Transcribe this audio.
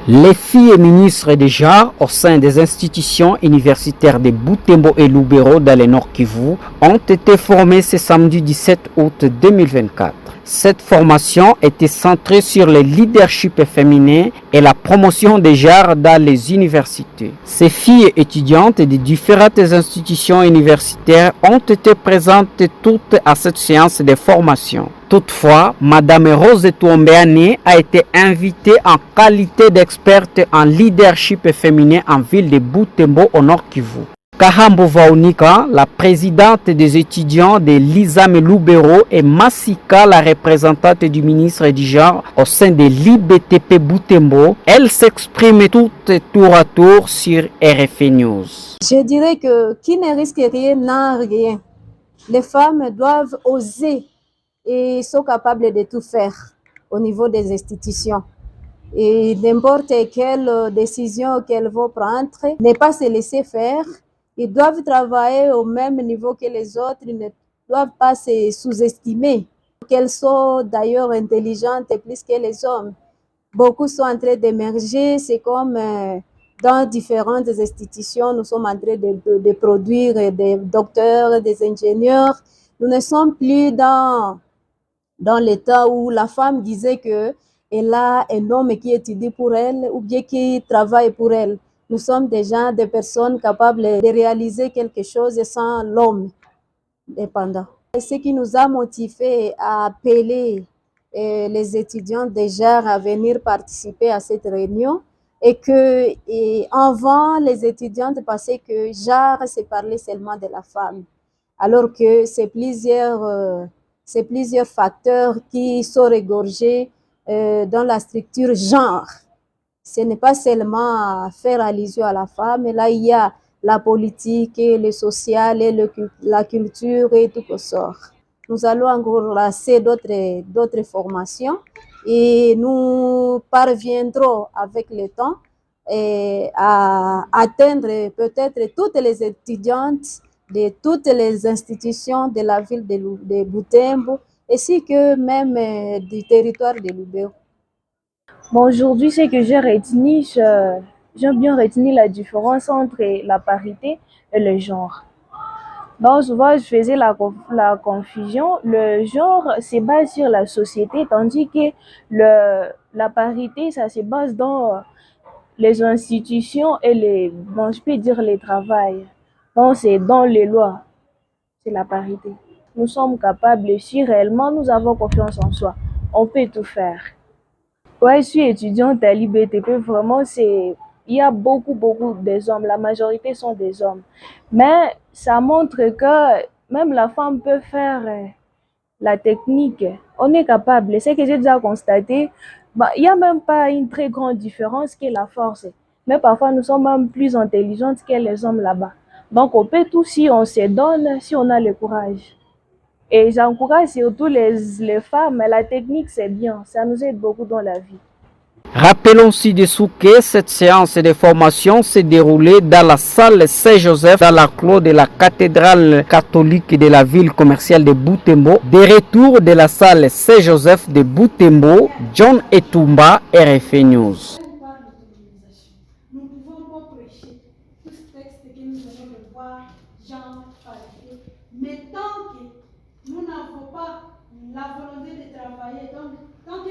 Les filles ministres des genres au sein des institutions universitaires de Butembo et Lubero dans le Nord Kivu ont été formées ce samedi 17 août 2024. Cette formation était centrée sur le leadership féminin et la promotion des genres dans les universités. Ces filles étudiantes des différentes institutions universitaires ont été présentes toutes à cette séance de formation. Toutefois, Madame Rose Touombeane a été invitée en qualité d'experte en leadership féminin en ville de Butembo au Nord Kivu. Kahambo Vaunika, la présidente des étudiants de l'ISAM Lubero, et Massika, la représentante du ministre du genre au sein de l'IBTP Butembo, elles s'expriment toutes tour à tour sur RFI News. Je dirais que qui ne risque rien n'a rien. Les femmes doivent oser et sont capables de tout faire au niveau des institutions. Et n'importe quelle décision qu'elles vont prendre, ne pas se laisser faire. Ils doivent travailler au même niveau que les autres, ils ne doivent pas se sous-estimer. Qu'elles sont d'ailleurs intelligentes plus que les hommes. Beaucoup sont en train d'émerger, c'est comme dans différentes institutions, nous sommes en train de produire des docteurs, des ingénieurs. Nous ne sommes plus dans l'état où la femme disait qu'elle a un homme qui étudie pour elle ou bien qui travaille pour elle. Nous sommes déjà des personnes capables de réaliser quelque chose sans l'homme dépendant. Ce qui nous a motivés à appeler les étudiants déjà à venir participer à cette réunion et avant les étudiantes pensaient que genre c'est parler seulement de la femme, alors que c'est plusieurs facteurs qui sont regorgés dans la structure genre. Ce n'est pas seulement faire allusion à la femme, mais là il y a la politique, et le social, et la culture et tout ce sort. Nous allons encourager d'autres formations et nous parviendrons avec le temps à atteindre peut-être toutes les étudiantes de toutes les institutions de la ville de Butembo, ainsi que même du territoire de Lubero. Bon, aujourd'hui, ce que j'ai bien retenu la différence entre la parité et le genre. Donc, souvent, je faisais la confusion. Le genre se base sur la société, tandis que la parité, ça se base dans les institutions et bon, je peux dire les travails. Donc, c'est dans les lois, c'est la parité. Nous sommes capables, si réellement nous avons confiance en soi, on peut tout faire. Ouais, je suis étudiante à l'IBTP, vraiment, il y a beaucoup des hommes, la majorité sont des hommes. Mais ça montre que même la femme peut faire la technique. On est capable. C'est que j'ai déjà constaté, bah, il n'y a même pas une très grande différence que la force. Mais parfois, nous sommes même plus intelligentes que les hommes là-bas. Donc, on peut tout si on se donne, si on a le courage. Et j'encourage surtout les femmes, la technique c'est bien, ça nous aide beaucoup dans la vie. Rappelons ci-dessous que cette séance de formation s'est déroulée dans la salle Saint-Joseph, dans la clos de la cathédrale catholique de la ville commerciale de Butembo. Des retours de la salle Saint-Joseph de Butembo, John Etumba, RFI News. Nous ne pouvons pas prêcher tout ce texte que nous allons le voir, genre parité. Mais tant que nous n'avons pas la volonté de travailler, donc tant que